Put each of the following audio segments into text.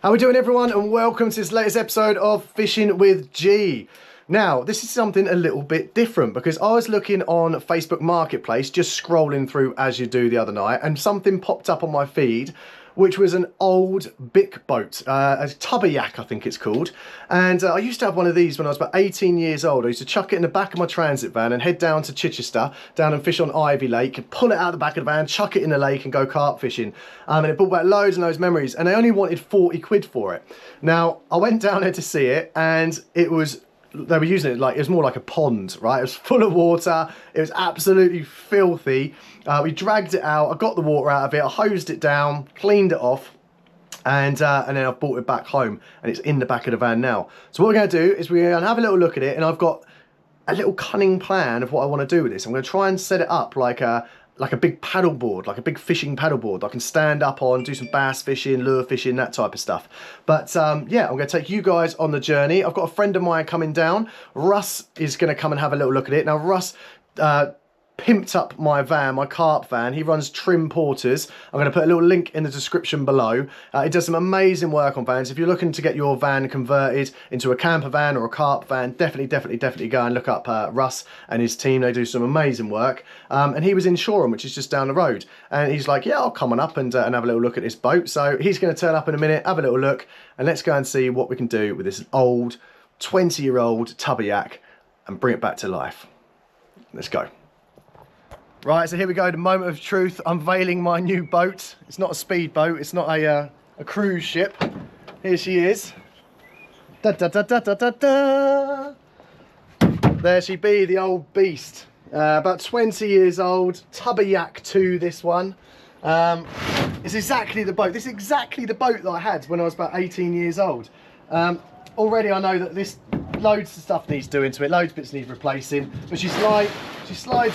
How we doing, everyone, and welcome to this latest episode of Fishing with G. Now, this is something a little bit different because I was looking on Facebook Marketplace, just scrolling through as you do the other night, and something popped up on my feed, which was an old Bic boat, a tubber yak, I think it's called. And I used to have one of these when I was about 18 years old. I used to chuck it in the back of my transit van and head down to Chichester, down and fish on Ivy Lake, and pull it out of the back of the van, chuck it in the lake and go carp fishing. And it brought back loads and loads of memories, and they only wanted 40 quid for it. Now, I went down there to see it, and it was, they were using it like, it was more like a pond, right? It was full of water, it was absolutely filthy. We dragged it out, I got the water out of it, I hosed it down, cleaned it off, and then I've brought it back home, and it's in the back of the van now. So what we're going to do is we're going to have a little look at it, and I've got a little cunning plan of what I want to do with this. I'm going to try and set it up like a big paddle board, like a big fishing paddle board I can stand up on, do some bass fishing, lure fishing, that type of stuff. But yeah, I'm going to take you guys on the journey. I've got a friend of mine coming down. Russ is going to come and have a little look at it. Now, Russ pimped up my van, my carp van. He runs Trim Porters. I'm going to put a little link in the description below. He does some amazing work on vans. If you're looking to get your van converted into a camper van or a carp van, definitely go and look up Russ and his team. They do some amazing work. And he was in Shoreham, which is just down the road. And he's like, yeah, I'll come on up and have a little look at this boat. So he's going to turn up in a minute, have a little look, and let's go and see what we can do with this old 20-year-old tubber yak and bring it back to life. Let's go. Right, so here we go, the moment of truth, unveiling my new boat. It's not a speedboat, it's not a cruise ship. Here she is. Da da da da da da da. There she be, the old beast. About 20 years old, tubber yak 2, this one. It's exactly the boat. This is exactly the boat that I had when I was about 18 years old. Already I know that this, loads of stuff needs doing to it, loads of bits need replacing, but she slides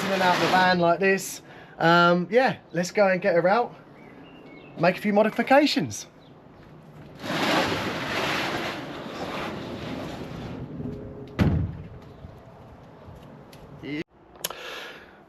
in and out of the van like this. Yeah, let's go and get her out, make a few modifications.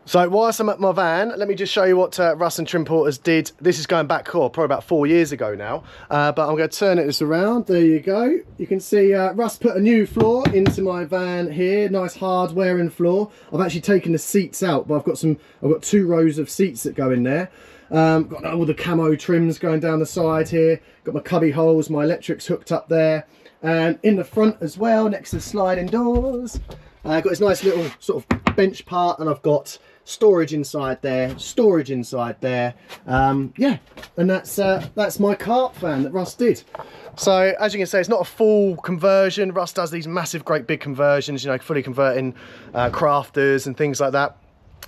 So whilst I'm at my van, let me just show you what Russ and Trim Porters did. This is going back, probably about 4 years ago now. But I'm going to turn this around. There you go. You can see Russ put a new floor into my van here. Nice hard wearing floor. I've actually taken the seats out, but I've got 2 rows of seats that go in there. Got all the camo trims going down the side here. Got my cubby holes, my electrics hooked up there. And in the front as well, next to the sliding doors. Got this nice little sort of bench part, and I've got storage inside there, storage inside there. Yeah, and that's my carp van that Russ did. So as you can see, it's not a full conversion. Russ does these massive, great big conversions, you know, fully converting crafters and things like that.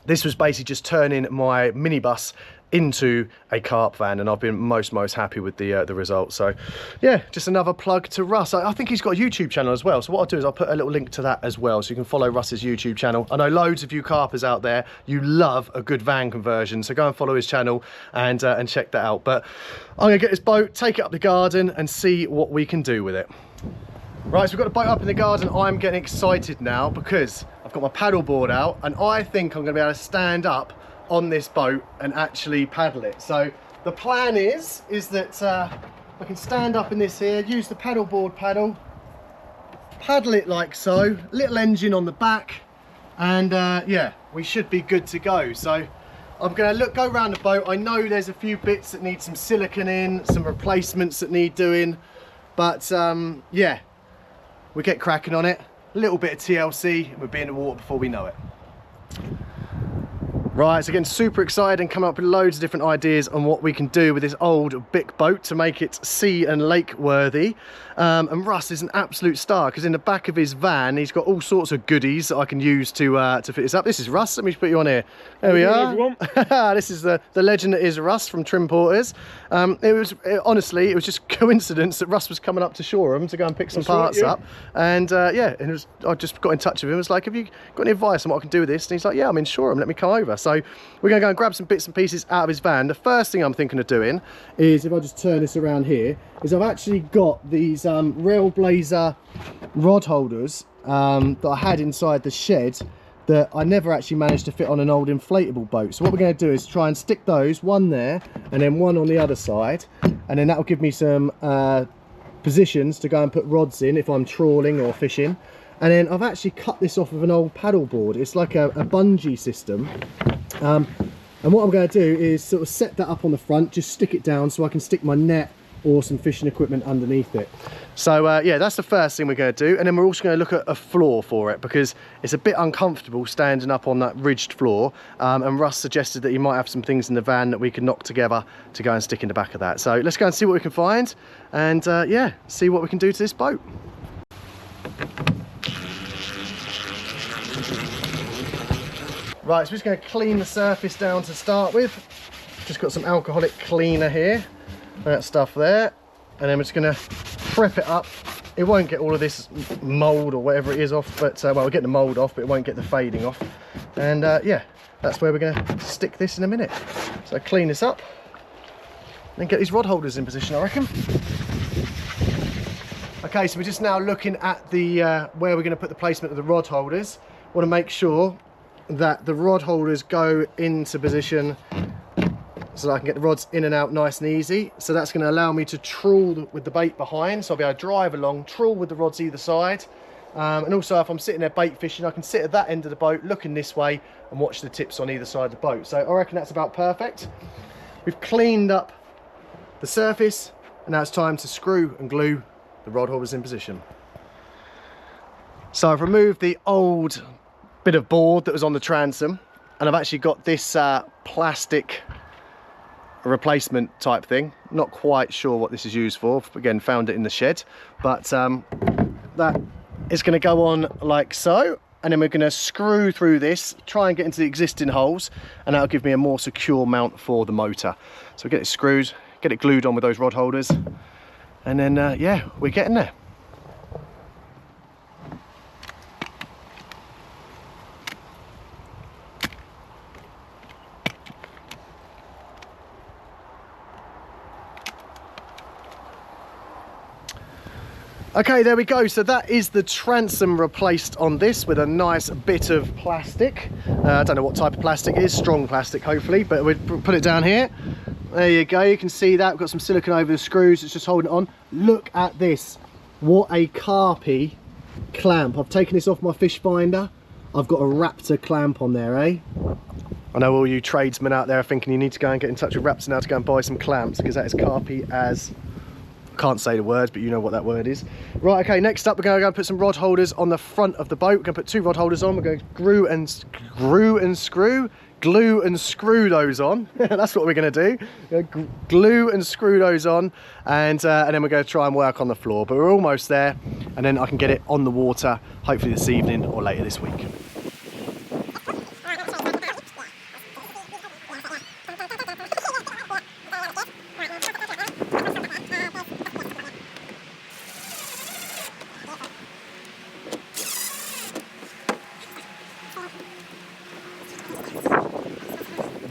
This was basically just turning my minibus into a carp van, and I've been most happy with the results. So yeah, just another plug to Russ. I think he's got a YouTube channel as well, so what I'll do is I'll put a little link to that as well, so you can follow Russ's YouTube channel. I know loads of you carpers out there, you love a good van conversion, so go and follow his channel and check that out. But I'm gonna get this boat, take it up the garden and see what we can do with it. Right, so we've got the boat up in the garden. I'm getting excited now because I've got my paddle board out, and I think I'm gonna be able to stand up on this boat and actually paddle it. So the plan is that I can stand up in this here, use the paddle board paddle it like so, little engine on the back, and yeah, we should be good to go. So I'm going to go around the boat. I know there's a few bits that need some silicone in, some replacements that need doing, but yeah, we get cracking on it. A little bit of TLC and we'll be in the water before we know it. Right, so again, super excited and coming up with loads of different ideas on what we can do with this old Bic boat to make it sea and lake worthy. And Russ is an absolute star because in the back of his van, he's got all sorts of goodies that I can use to fit this up. This is Russ, let me put you on here. There we are. This is the legend that is Russ from Trim Porters. Honestly, it was just coincidence that Russ was coming up to Shoreham to go and pick some parts up. And yeah, and I just got in touch with him. I was like, have you got any advice on what I can do with this? And he's like, yeah, I'm in Shoreham, let me come over. So we're going to go and grab some bits and pieces out of his van. The first thing I'm thinking of doing is, if I just turn this around here, is I've actually got these Railblazer rod holders that I had inside the shed that I never actually managed to fit on an old inflatable boat. So what we're going to do is try and stick those, one there and then one on the other side, and then that will give me some positions to go and put rods in if I'm trawling or fishing. And then I've actually cut this off of an old paddle board. It's like a bungee system. And what I'm going to do is sort of set that up on the front, just stick it down so I can stick my net or some fishing equipment underneath it. So yeah, that's the first thing we're going to do. And then we're also going to look at a floor for it, because it's a bit uncomfortable standing up on that ridged floor. And Russ suggested that he might have some things in the van that we could knock together to go and stick in the back of that. So let's go and see what we can find, and yeah, see what we can do to this boat. Right, so we're just going to clean the surface down to start with. Just got some alcoholic cleaner here, that stuff there, and then we're just going to prep it up. It won't get all of this mould or whatever it is off, but well, we'll get the mould off, but it won't get the fading off. And yeah, that's where we're going to stick this in a minute. So clean this up, and get these rod holders in position, I reckon. Okay, so we're just now looking at the where we're going to put the placement of the rod holders. Want to make sure that the rod holders go into position so that I can get the rods in and out nice and easy. So that's going to allow me to trawl with the bait behind, so I'll be able to drive along, trawl with the rods either side. And also if I'm sitting there bait fishing, I can sit at that end of the boat looking this way and watch the tips on either side of the boat. So I reckon that's about perfect. We've cleaned up the surface, and now it's time to screw and glue the rod holders in position. So I've removed the old bit of board that was on the transom, and I've actually got this plastic replacement type thing. Not quite sure what this is used for. Again, found it in the shed, but that is going to go on like so, and then we're going to screw through this, try and get into the existing holes, and that'll give me a more secure mount for the motor. So get it screwed, get it glued on with those rod holders, and then yeah, we're getting there. Okay, there we go. So that is the transom replaced on this with a nice bit of plastic. I don't know what type of plastic it is, strong plastic hopefully, but we'll put it down here. There you go, you can see that. We've got some silicone over the screws, it's just holding it on. Look at this, what a carpy clamp. I've taken this off my fish finder. I've got a Raptor clamp on there, eh? I know all you tradesmen out there are thinking you need to go and get in touch with Raptor now to go and buy some clamps, because that is carpy as... Can't say the words, but you know what that word is. Right, okay, next up we're going to go and put some rod holders on the front of the boat. We're going to put 2 rod holders on. We're going to glue and screw those on. That's what we're going to do. Glue and screw those on, and then we're going to try and work on the floor. But we're almost there, and then I can get it on the water, hopefully this evening or later this week.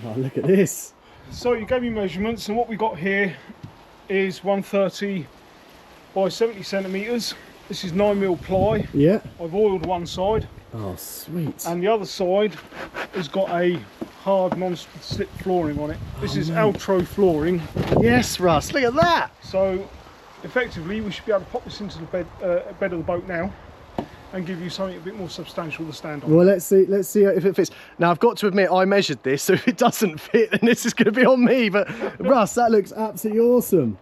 Oh, look at this. So you gave me measurements, and what we got here is 130 by 70 centimetres. This is 9mm ply. Yeah. I've oiled one side. Oh, sweet. And the other side has got a hard non-slip flooring on it. This is Altro flooring. Yes, Russ, look at that. So effectively we should be able to pop this into the bed of the boat now and give you something a bit more substantial to stand on. Well, let's see if it fits. Now, I've got to admit, I measured this, so if it doesn't fit, then this is going to be on me. But Russ, that looks absolutely awesome.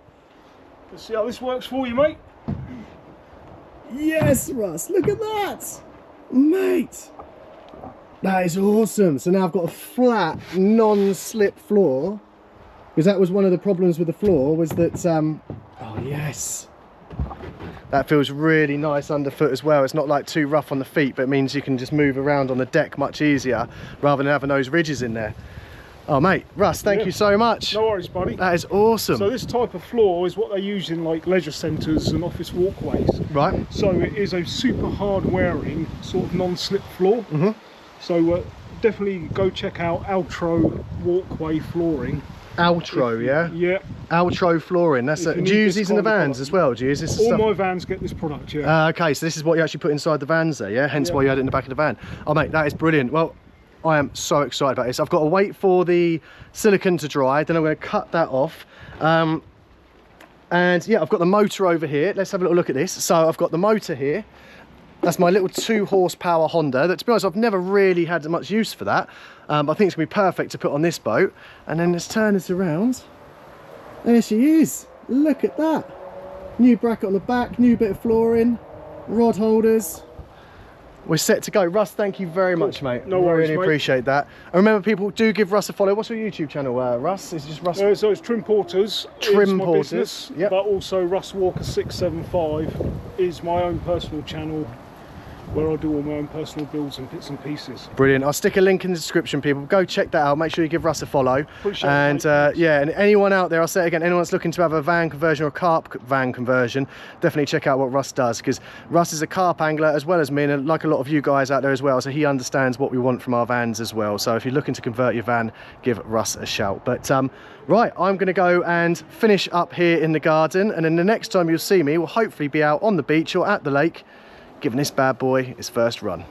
Let's see how this works for you, mate. Yes, Russ, look at that, mate. That is awesome. So now I've got a flat, non-slip floor, because that was one of the problems with the floor, was that, oh yes. That feels really nice underfoot as well. It's not like too rough on the feet, but it means you can just move around on the deck much easier rather than having those ridges in there. Oh mate, Russ, thank you so much. No worries, buddy. That is awesome. So this type of floor is what they use in like leisure centres and office walkways. Right. So it is a super hard wearing sort of non-slip floor. Mm-hmm. So definitely go check out Altro walkway flooring. Altro, yeah? Yeah. Altro flooring. That's do you use these in the vans as well? Do you use this? All my vans get this product, yeah. Okay, so this is what you actually put inside the vans there, yeah? Hence why you had it in the back of the van. Oh mate, that is brilliant. Well, I am so excited about this. I've got to wait for the silicone to dry, then I'm going to cut that off. And yeah, I've got the motor over here. Let's have a little look at this. So I've got the motor here. That's my little 2 horsepower Honda. That, to be honest, I've never really had much use for that. I think it's gonna be perfect to put on this boat. And then let's turn this around. There she is. Look at that. New bracket on the back, new bit of flooring, rod holders. We're set to go. Russ, thank you very much, mate. No worries, really mate. appreciate that. And remember, people, do give Russ a follow. What's your YouTube channel, Russ? Is it just Russ? So it's Trim Porters. Trim is my Porters, business, yep. But also Russ Walker 675 is my own personal channel where I do all my own personal builds and bits and pieces. Brilliant. I'll stick a link in the description, people. Go check that out. Make sure you give Russ a follow. Appreciate it, and mate. yeah, and anyone out there, I'll say it again, anyone that's looking to have a van conversion or a carp van conversion, definitely check out what Russ does, because Russ is a carp angler as well as me, and like a lot of you guys out there as well, so he understands what we want from our vans as well. So if you're looking to convert your van, give Russ a shout. But right, I'm going to go and finish up here in the garden, and then the next time you'll see me will hopefully be out on the beach or at the lake, giving this bad boy its first run.